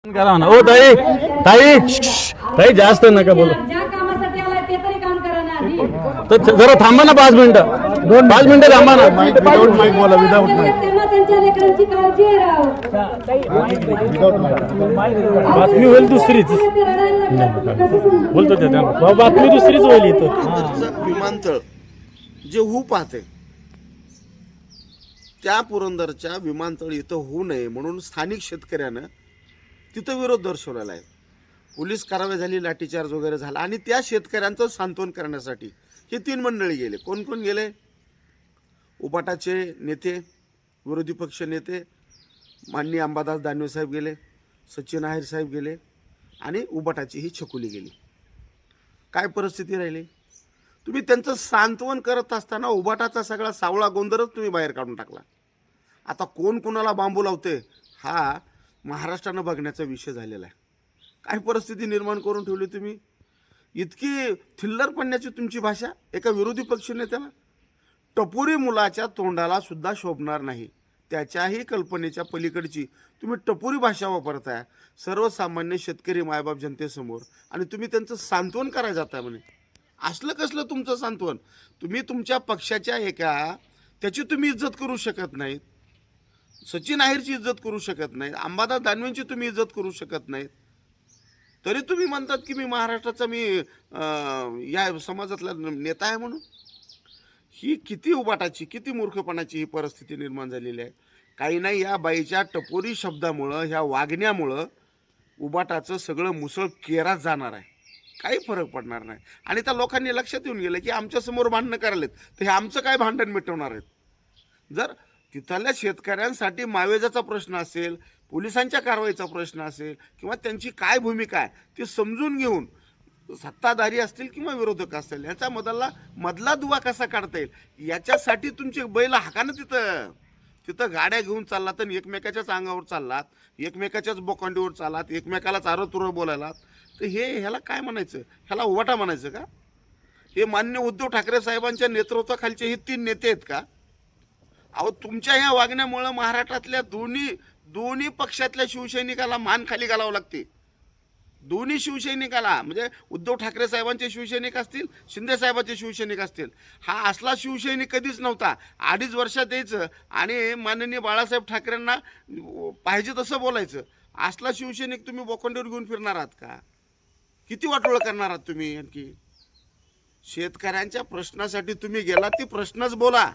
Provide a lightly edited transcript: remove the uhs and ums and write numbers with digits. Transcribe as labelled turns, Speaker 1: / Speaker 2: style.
Speaker 1: करा ना. ओ ताई ताई ताई जास्त नका बोलू.
Speaker 2: ज्या कामासाठी आलाय ते तरी काम करा ना आधी.
Speaker 1: तर जरा थांबा ना 5 मिनिटं. 5 मिनिटं थांबा ना.
Speaker 3: विदाउट माईक बोला, विदाउट माईक.
Speaker 2: त्यांना त्यांच्या लेकरांची काळजी आहे राव.
Speaker 3: बातमी होईल दुसरीच.
Speaker 2: ते रडायला लागतात, कसं समजून
Speaker 1: बोलतो ते त्यांना.
Speaker 3: बातमी दुसरीच होईल इथं.
Speaker 4: पुरंदरचं विमानतळ जे होऊ पाहते त्या पुरंदरच्या विमानतळ इथं होऊ नये म्हणून स्थानिक शेतकऱ्यानं तिथं विरोध दर्शवलेला आहे. पोलीस कारवाई झाली, लाठीचार्ज वगैरे झाला आणि त्या शेतकऱ्यांचं सांत्वन करण्यासाठी हे 3 मंडळी गेले. कोण कोण गेले? उबाटाचे नेते, विरोधी पक्ष नेते माननीय अंबादास दानवे साहेब गेले, सचिन आहेर साहेब गेले आणि उबाटाची ही छकुली गेली. काय परिस्थिती राहिली? तुम्ही त्यांचं सांत्वन करत असताना उबाटाचा सगळा सावळा गोंधळच तुम्ही बाहेर काढून टाकला. आता कोण कोणाला बांबू लावते हा महाराष्ट्रानं बघण्याचा विषय झालेला आहे. काय परिस्थिती निर्माण करून ठेवली तुम्ही? इतकी थिल्लरपणाची तुमची भाषा एका विरोधी पक्ष नेत्याला. टपोरी मुलाच्या तोंडाला सुद्धा शोभणार नाही, त्याच्याही कल्पनेच्या पलीकडची तुम्ही टपोरी भाषा वापरताय सर्वसामान्य शेतकरी मायबाप जनतेसमोर आणि तुम्ही त्यांचं सांत्वन करायला जाताय म्हणे. असलं कसलं तुमचं सांत्वन? तुम्ही तुमच्या पक्षाच्या एका त्याची तुम्ही इज्जत करू शकत नाहीत, सचिन आहेरची इज्जत करू शकत नाहीत, अंबादास दानवेंची तुम्ही इज्जत करू शकत नाहीत, तरी तुम्ही म्हणतात की मी महाराष्ट्राचा या समाजातला नेता आहे म्हणून. ही किती उबाटाची, किती मूर्खपणाची ही परिस्थिती निर्माण झालेली आहे. काही नाही, या बाईच्या टपोरी शब्दामुळं, ह्या वागण्यामुळं उबाटाचं सगळं मुसळ केरात जाणार आहे. काही फरक पडणार नाही. आणि त्या लोकांनी लक्षात येऊन गेलं की आमच्यासमोर भांडणं करायलेत तर हे आमचं काय भांडण मिटवणार आहेत. जर तिथल्या शेतकऱ्यांसाठी मावेजाचा प्रश्न असेल, पोलिसांच्या कारवाईचा प्रश्न असेल किंवा त्यांची काय भूमिका आहे ते समजून घेऊन सत्ताधारी असतील किंवा विरोधक असतील याचा मधला दुवा कसा काढता येईल याच्यासाठी तुमचे बैल हाकानं तिथं गाड्या घेऊन चाललात आणि एकमेकाच्याच अंगावर चाललात, एकमेकाच्याच बोकांडीवर चाललात, एकमेकाला चारतुरं बोलायलात, तर ह्याला काय म्हणायचं? ह्याला उवाटा म्हणायचं का? हे मान्य उद्धव ठाकरे साहेबांच्या नेतृत्वाखालचे हे 3 नेते आहेत का? अहो, तुमच्या ह्या वागण्यामुळं महाराष्ट्रातल्या दोन्ही पक्षातल्या शिवसैनिकाला मान खाली घालावं लागते. दोन्ही शिवसैनिकाला, म्हणजे उद्धव ठाकरे साहेबांचे शिवसैनिक असतील, शिंदे साहेबांचे शिवसैनिक असतील. हा असला शिवसैनिक कधीच नव्हता. 2.5 वर्षात यायचं आणि माननीय बाळासाहेब ठाकरेंना पाहिजे तसं बोलायचं. असला शिवसैनिक तुम्ही बोखंडीवर घेऊन फिरणार आहात का? किती वाटोळं करणार आहात तुम्ही? आणखी शेतकऱ्यांच्या प्रश्नासाठी तुम्ही गेलात, ते प्रश्नच बोला.